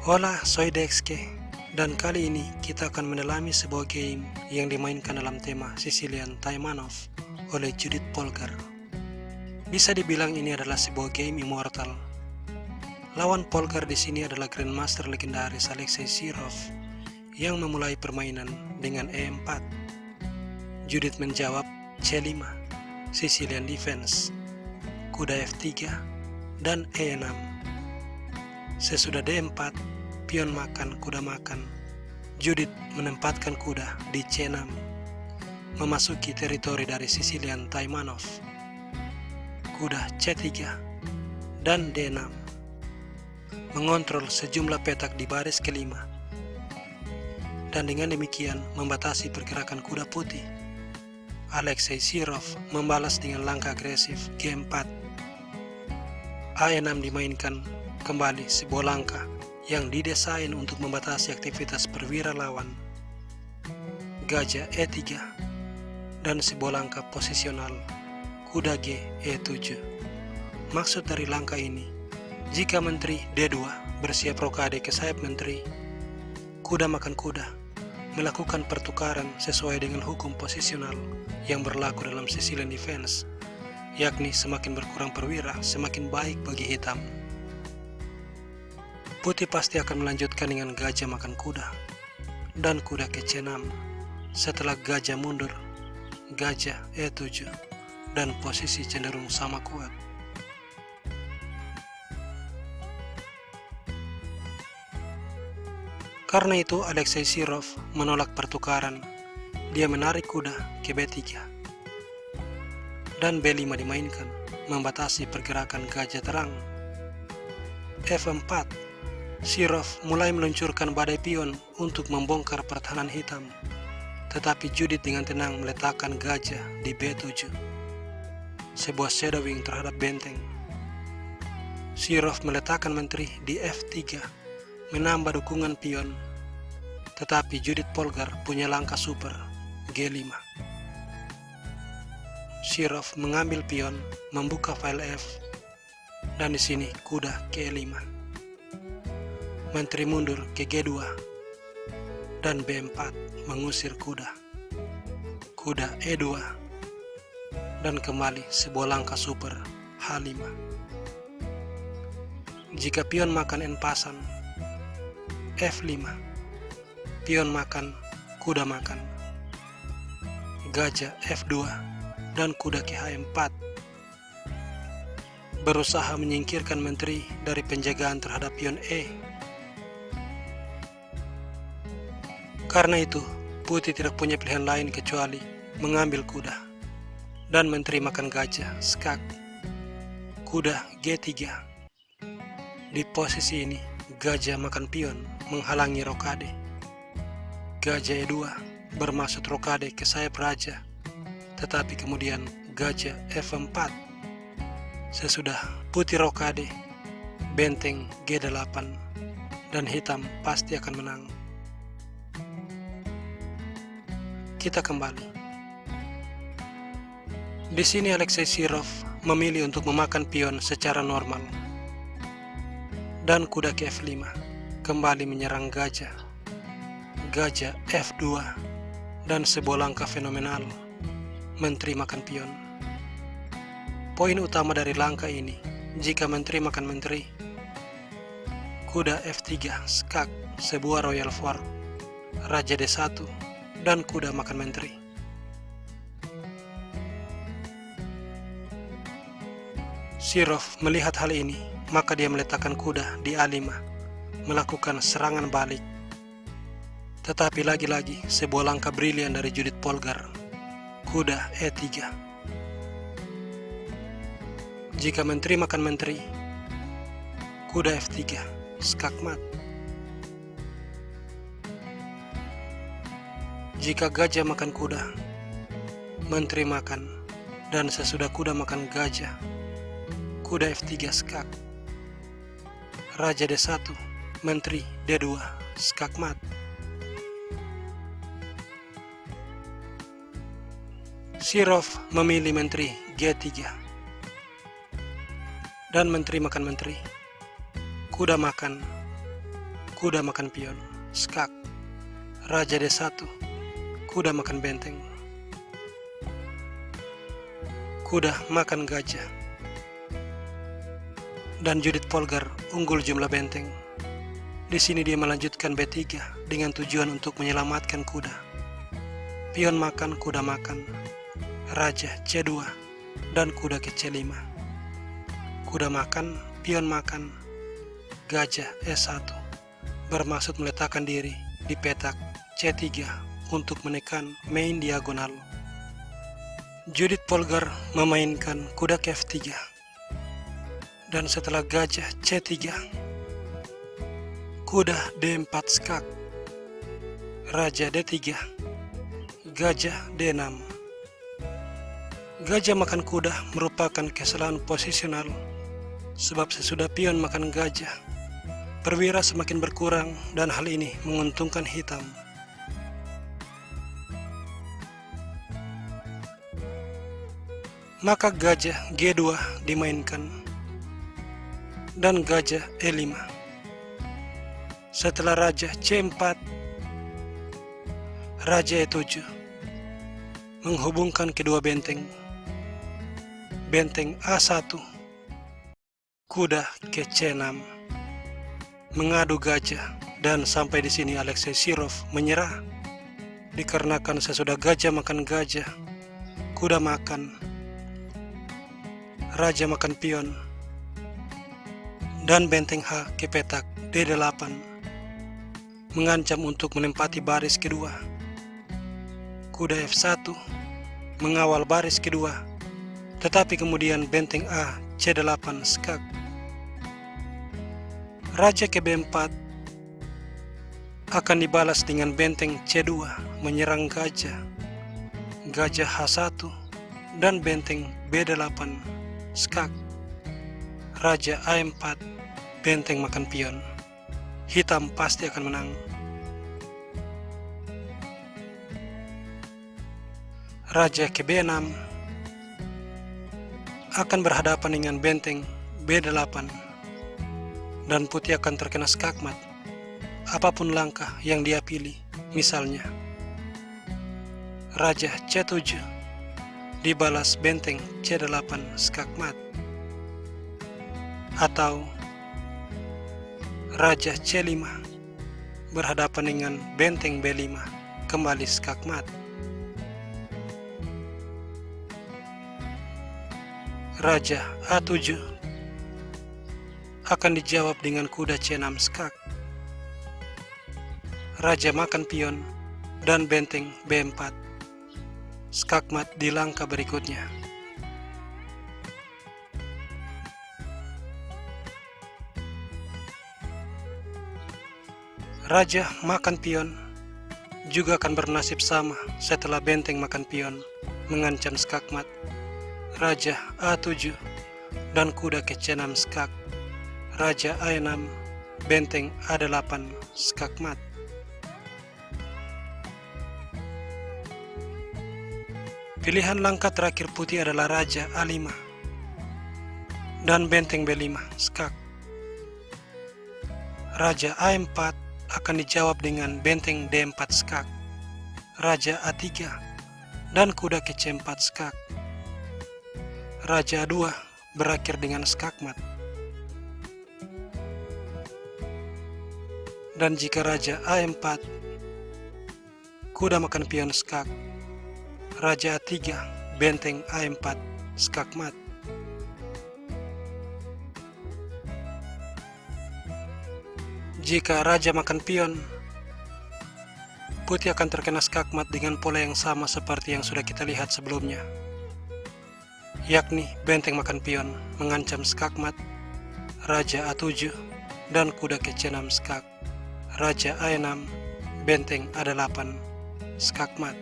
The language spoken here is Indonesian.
Hola, soy Dexke, dan kali ini kita akan mendalami sebuah game yang dimainkan dalam tema Sicilian Taimanov oleh Judith Polgar. Bisa dibilang ini adalah sebuah game immortal. Lawan Polgar di sini adalah Grandmaster legendaris Alexei Sirov yang memulai permainan dengan E4. Judith menjawab C5, Sicilian Defense, kuda F3, dan E6. Sesudah D4, pion makan, kuda makan. Judith menempatkan kuda di C6, memasuki teritori dari Sicilian Taimanov. Kuda C3 dan D6, mengontrol sejumlah petak di baris kelima, dan dengan demikian membatasi pergerakan kuda putih. Alexei Sirov membalas dengan langkah agresif G4. A6 dimainkan kembali, sebuah langkah yang didesain untuk membatasi aktivitas perwira lawan. Gajah E3 dan sebuah langkah posisional kuda G E7. Maksud dari langkah ini, jika menteri D2 bersiap rokade ke sayap menteri, kuda makan kuda melakukan pertukaran sesuai dengan hukum posisional yang berlaku dalam Sicilian Defense, yakni semakin berkurang perwira semakin baik bagi hitam. Putih pasti akan melanjutkan dengan gajah makan kuda dan kuda ke C6. Setelah gajah mundur, gajah E7, dan posisi cenderung sama kuat. Karena itu Alexei Sirov menolak pertukaran. Dia menarik kuda ke B3 dan B5 dimainkan, membatasi pergerakan gajah terang. F4, Sirov mulai meluncurkan badai pion untuk membongkar pertahanan hitam, tetapi Judith dengan tenang meletakkan gajah di B7, sebuah shadowing terhadap benteng. Sirov meletakkan menteri di F3, menambah dukungan pion, tetapi Judith Polgar punya langkah super G5. Sirov mengambil pion, membuka file F, dan di sini kuda ke E5. Menteri mundur ke G2 dan B4 mengusir kuda. Kuda E2 dan kembali sebuah langkah super H5. Jika pion makan N pasan, F5, pion makan, kuda makan. Gajah F2 dan kuda ke H4 berusaha menyingkirkan menteri dari penjagaan terhadap pion E. Karena itu, putih tidak punya pilihan lain kecuali mengambil kuda dan menteri makan gajah, skak. Kuda G3. Di posisi ini, gajah makan pion menghalangi rokade. Gajah E2 bermaksud rokade ke sayap raja, tetapi kemudian gajah F4. Sesudah putih rokade, benteng G8, dan hitam pasti akan menang. Kita kembali. Di sini Alexei Sirov memilih untuk memakan pion secara normal. Dan kuda ke F5 kembali menyerang gajah. Gajah F2 dan sebuah langkah fenomenal, menteri makan pion. Poin utama dari langkah ini, jika menteri makan menteri, kuda F3 skak, sebuah royal fork, raja D1, dan kuda makan menteri. Sirov melihat hal ini, maka dia meletakkan kuda di A5, melakukan serangan balik. Tetapi lagi-lagi sebuah langkah brilian dari Judith Polgar, kuda E3. Jika menteri makan menteri, kuda F3, skakmat. Jika gajah makan kuda, menteri makan, dan sesudah kuda makan gajah, kuda F3 skak. Raja D1, menteri D2, skakmat. Sirov memilih menteri G3 dan menteri makan menteri, kuda makan, kuda makan pion, skak. Raja D1, kuda makan benteng. Kuda makan gajah. Dan Judith Polgar unggul jumlah benteng. Di sini dia melanjutkan B3 dengan tujuan untuk menyelamatkan kuda. Pion makan, kuda makan. Raja C2 dan kuda ke C5. Kuda makan, pion makan. Gajah E1 bermaksud meletakkan diri di petak C3 untuk menekan main diagonal. Judith Polgar memainkan kuda ke F3. Dan setelah gajah C3, kuda D4 skak. Raja D3, gajah D6. Gajah makan kuda merupakan kesalahan posisional, sebab sesudah pion makan gajah, perwira semakin berkurang dan hal ini menguntungkan hitam. Maka gajah G2 dimainkan dan gajah E5. Setelah raja C4, raja E7 menghubungkan kedua benteng. Benteng A1, kuda ke C6, mengadu gajah, dan sampai di sini Alexei Sirov menyerah dikarenakan sesudah gajah makan gajah, kuda makan, raja makan pion, dan benteng H ke petak D8 mengancam untuk menempati baris kedua. Kuda F1 mengawal baris kedua, tetapi kemudian benteng A C8 skak. Raja ke B4 akan dibalas dengan benteng C2 menyerang gajah, gajah H1 dan benteng B8 skak. Raja A4, benteng makan pion. Hitam pasti akan menang. Raja ke B6 akan berhadapan dengan benteng B8 dan putih akan terkena skakmat apapun langkah yang dia pilih. Misalnya raja C7 dibalas benteng C8 skakmat, atau raja C5 berhadapan dengan benteng B5 kembali skakmat. Raja A7 akan dijawab dengan kuda C6 skak. Raja makan pion dan benteng B4 skakmat di langkah berikutnya. Raja makan pion juga akan bernasib sama setelah benteng makan pion mengancam skakmat. Raja A7 dan kuda ke C6 skak. Raja A6, benteng A8 skakmat. Pilihan langkah terakhir putih adalah raja A5 dan benteng B5 skak. Raja A4 akan dijawab dengan benteng D4 skak. Raja A3 dan kuda ke C4 skak. Raja A2 berakhir dengan skakmat. Dan jika raja A4, kuda makan pion skak. Raja A3, benteng A4 skakmat. Jika raja makan pion, putih akan terkena skakmat dengan pola yang sama seperti yang sudah kita lihat sebelumnya, yakni benteng makan pion mengancam skakmat, raja A7 dan kuda ke C6 skak. Raja A6, benteng A8 skakmat.